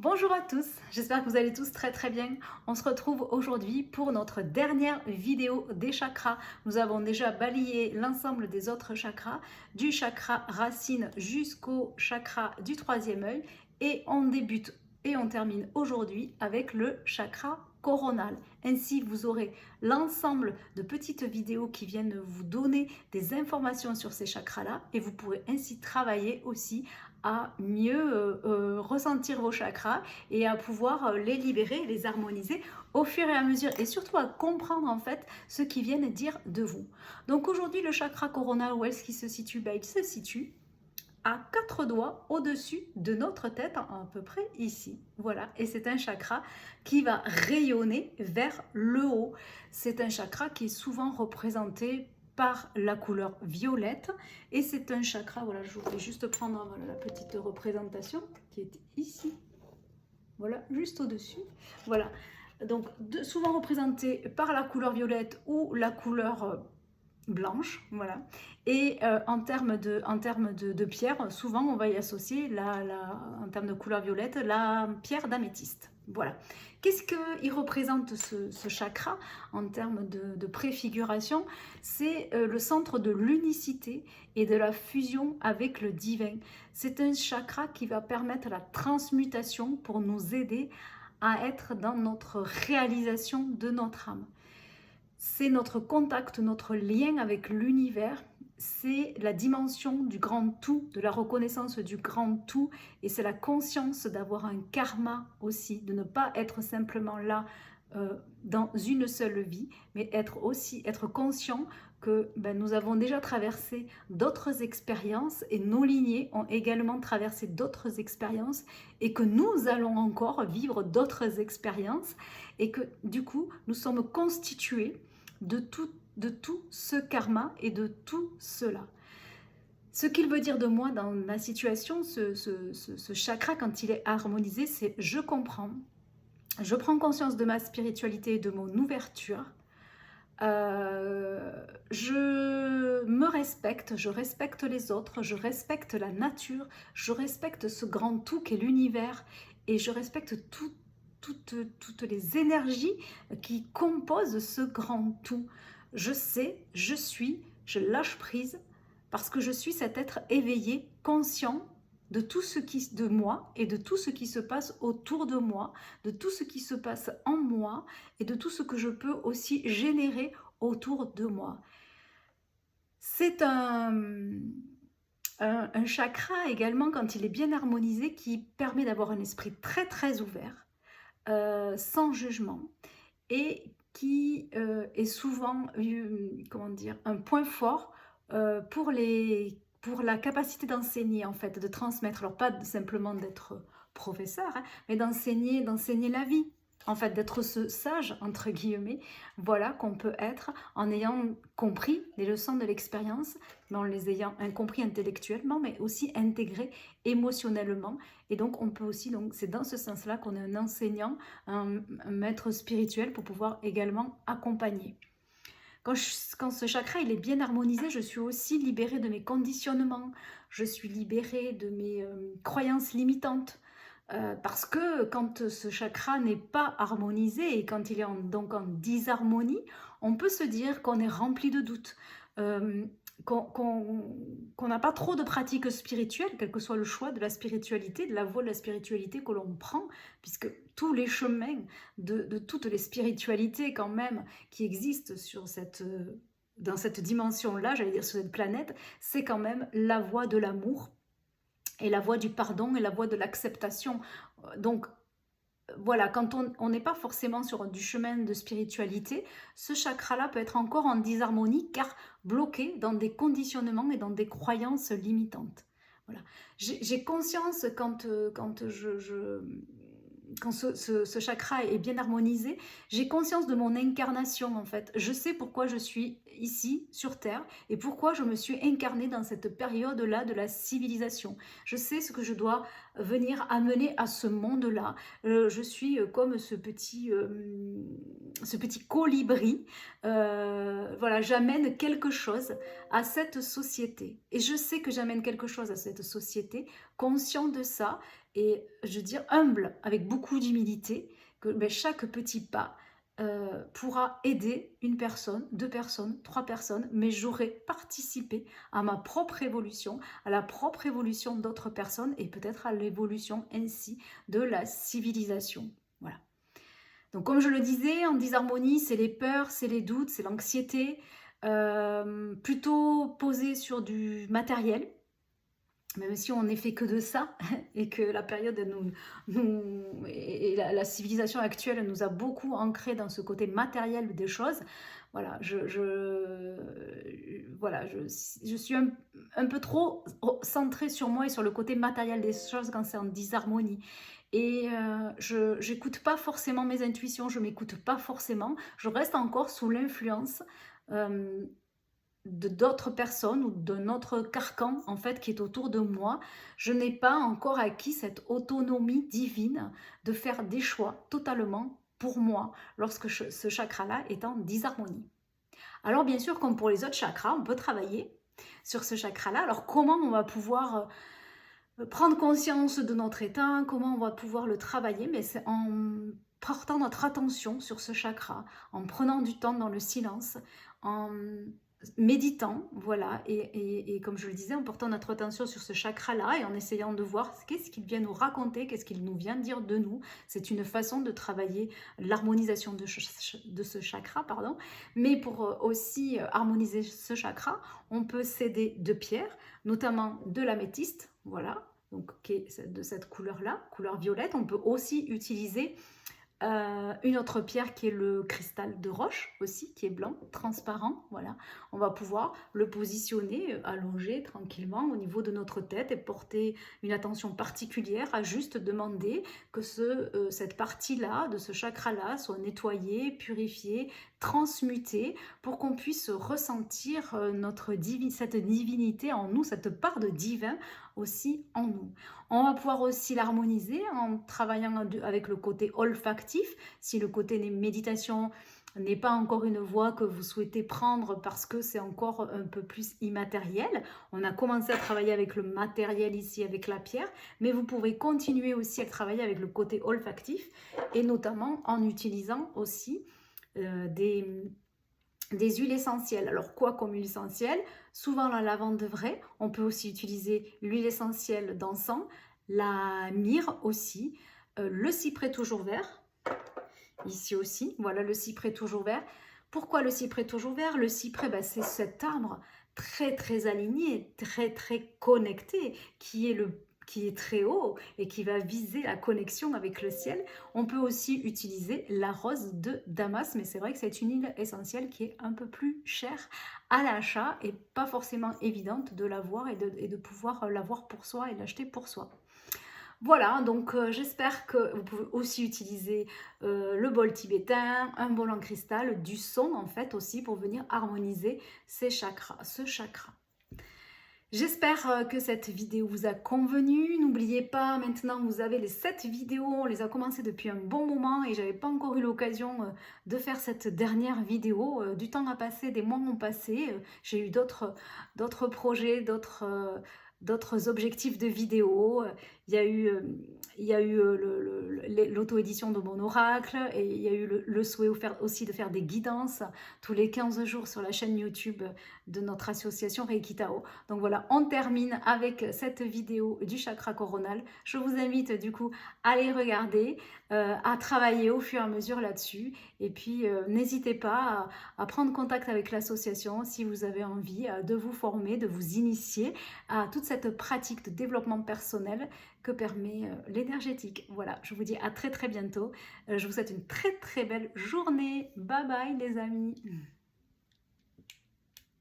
Bonjour à tous, j'espère que vous allez tous très bien. On se retrouve aujourd'hui pour notre dernière vidéo des chakras. Nous avons déjà balayé l'ensemble des autres chakras, du chakra racine jusqu'au chakra du troisième œil, et on débute et on termine aujourd'hui avec le chakra coronal. Ainsi, vous aurez l'ensemble de petites vidéos qui viennent vous donner des informations sur ces chakras-là, et vous pourrez ainsi travailler aussi à mieux ressentir vos chakras et à pouvoir les libérer, les harmoniser au fur et à mesure, et surtout à comprendre en fait ce qu'ils viennent dire de vous. Donc aujourd'hui, le chakra coronal, où est-ce qu'il se situe? Il se situe à 4 doigts au-dessus de notre tête, à peu près ici. Voilà, et c'est un chakra qui va rayonner vers le haut. C'est un chakra qui est souvent représenté par la couleur violette, et c'est un chakra, voilà, je vais juste prendre voilà, la petite représentation qui est ici, voilà, juste au-dessus, voilà, donc souvent représenté par la couleur violette ou la couleur blanche, voilà. Et en termes de pierre, souvent on va y associer, en termes de couleur violette, la pierre d'améthyste. Voilà. Qu'est-ce qu'il représente ce chakra en termes de préfiguration? C'est le centre de l'unicité et de la fusion avec le divin. C'est un chakra qui va permettre la transmutation pour nous aider à être dans notre réalisation de notre âme. C'est notre contact, notre lien avec l'univers, c'est la dimension du grand tout, de la reconnaissance du grand tout, et c'est la conscience d'avoir un karma aussi, de ne pas être simplement là dans une seule vie, mais être conscient que nous avons déjà traversé d'autres expériences, et nos lignées ont également traversé d'autres expériences, et que nous allons encore vivre d'autres expériences, et que du coup nous sommes constitués de tout ce karma et de tout cela. Ce qu'il veut dire de moi dans ma situation, ce chakra, quand il est harmonisé, c'est je comprends, je prends conscience de ma spiritualité et de mon ouverture, je me respecte, je respecte les autres, je respecte la nature, je respecte ce grand tout qu'est l'univers, et je respecte toutes les énergies qui composent ce grand tout. Je sais, je suis, je lâche prise, parce que je suis cet être éveillé, conscient de tout ce qui de moi et de tout ce qui se passe autour de moi, de tout ce qui se passe en moi et de tout ce que je peux aussi générer autour de moi. C'est un chakra également, quand il est bien harmonisé, qui permet d'avoir un esprit très ouvert, sans jugement, et qui est souvent, comment dire, un point fort pour la capacité d'enseigner, en fait, de transmettre. Alors pas simplement d'être professeur, hein, mais d'enseigner la vie, en fait, d'être ce sage, entre guillemets, voilà, qu'on peut être en ayant compris les leçons de l'expérience, mais en les ayant compris intellectuellement, mais aussi intégrés émotionnellement. Et donc on peut aussi, donc c'est dans ce sens-là qu'on est un enseignant, un maître spirituel, pour pouvoir également accompagner. Quand ce chakra il est bien harmonisé, je suis aussi libérée de mes conditionnements, je suis libérée de mes croyances limitantes. Parce que quand ce chakra n'est pas harmonisé et quand il est donc en disharmonie, on peut se dire qu'on est rempli de doutes, euh, qu'on n'a pas trop de pratiques spirituelles, quel que soit le choix de la spiritualité, de la voie de la spiritualité que l'on prend, puisque tous les chemins de toutes les spiritualités quand même qui existent dans cette dimension-là, j'allais dire sur cette planète, c'est quand même la voie de l'amour et la voie du pardon et la voie de l'acceptation. Donc voilà, quand on n'est pas forcément sur du chemin de spiritualité, ce chakra-là peut être encore en disharmonie, car bloqué dans des conditionnements et dans des croyances limitantes. Voilà. J'ai conscience quand ce chakra est bien harmonisé, j'ai conscience de mon incarnation, en fait. Je sais pourquoi je suis ici sur Terre et pourquoi je me suis incarnée dans cette période-là de la civilisation. Je sais ce que je dois venir amener à ce monde-là. Je suis comme ce petit colibri. Voilà, j'amène quelque chose à cette société. Et je sais que j'amène quelque chose à cette société, conscient de ça, et je veux dire humble, avec beaucoup d'humilité, que ben, chaque petit pas pourra aider une personne, 2 personnes, 3 personnes, mais j'aurai participé à ma propre évolution, à la propre évolution d'autres personnes et peut-être à l'évolution ainsi de la civilisation. Voilà. Donc comme je le disais, en disharmonie, c'est les peurs, c'est les doutes, c'est l'anxiété, plutôt posée sur du matériel, même si on n'est fait que de ça, et que la période et la civilisation actuelle nous a beaucoup ancré dans ce côté matériel des choses. Voilà, voilà, je suis un peu trop centrée sur moi et sur le côté matériel des choses quand c'est en disharmonie. Et je n'écoute pas forcément mes intuitions, je m'écoute pas forcément, je reste encore sous l'influence euh, de d'autres personnes ou d'un autre carcan en fait qui est autour de moi. Je n'ai pas encore acquis cette autonomie divine de faire des choix totalement pour moi lorsque ce chakra-là est en disharmonie. Alors bien sûr, comme pour les autres chakras, on peut travailler sur ce chakra-là. Alors comment on va pouvoir prendre conscience de notre état, comment on va pouvoir le travailler? Mais c'est en portant notre attention sur ce chakra, en prenant du temps dans le silence, en méditant, voilà, et comme je le disais, en portant notre attention sur ce chakra-là et en essayant de voir qu'est-ce qu'il vient nous raconter, qu'est-ce qu'il nous vient dire de nous. C'est une façon de travailler l'harmonisation de ce chakra, pardon. Mais pour aussi harmoniser ce chakra, on peut s'aider de pierres, notamment de l'améthyste, voilà, donc qui est de cette couleur-là, couleur violette. On peut aussi utiliser une autre pierre qui est le cristal de roche aussi, qui est blanc, transparent, voilà. On va pouvoir le positionner allongé tranquillement au niveau de notre tête et porter une attention particulière à juste demander que cette partie-là, de ce chakra-là, soit nettoyée, purifiée, transmutée, pour qu'on puisse ressentir cette divinité en nous, cette part de divin aussi en nous. On va pouvoir aussi l'harmoniser en travaillant avec le côté olfactif. Si le côté méditation n'est pas encore une voie que vous souhaitez prendre parce que c'est encore un peu plus immatériel, on a commencé à travailler avec le matériel ici, avec la pierre, mais vous pouvez continuer aussi à travailler avec le côté olfactif et notamment en utilisant aussi des huiles essentielles. Alors quoi comme huile essentielle? Souvent la lavande vraie, on peut aussi utiliser l'huile essentielle d'encens, la myrrhe aussi, le cyprès toujours vert, ici aussi, voilà le cyprès toujours vert. Pourquoi le cyprès toujours vert? Le cyprès, ben, c'est cet arbre très très aligné, très très connecté, qui est très haut et qui va viser la connexion avec le ciel. On peut aussi utiliser la rose de Damas, mais c'est vrai que c'est une huile essentielle qui est un peu plus chère à l'achat et pas forcément évidente de l'avoir et de pouvoir l'avoir pour soi et l'acheter pour soi. Voilà, donc j'espère que vous pouvez aussi utiliser le bol tibétain, un bol en cristal, du son en fait aussi pour venir harmoniser ce chakra. J'espère que cette vidéo vous a convenu. N'oubliez pas, maintenant vous avez les 7 vidéos, on les a commencées depuis un bon moment et j'avais pas encore eu l'occasion de faire cette dernière vidéo. Du temps a passé, des mois ont passé, j'ai eu d'autres projets, d'autres objectifs de vidéos. Il y a eu l'auto-édition de mon oracle et il y a eu le souhait aussi de faire des guidances tous les 15 jours sur la chaîne YouTube de notre association Reiki Tao. Donc voilà, on termine avec cette vidéo du chakra coronal. Je vous invite du coup à les regarder, à travailler au fur et à mesure là-dessus. Et puis n'hésitez pas à prendre contact avec l'association si vous avez envie de vous former, de vous initier à toute cette pratique de développement personnel que permet l'énergétique. Voilà, je vous dis à très très bientôt. Je vous souhaite une très très belle journée. Bye bye les amis.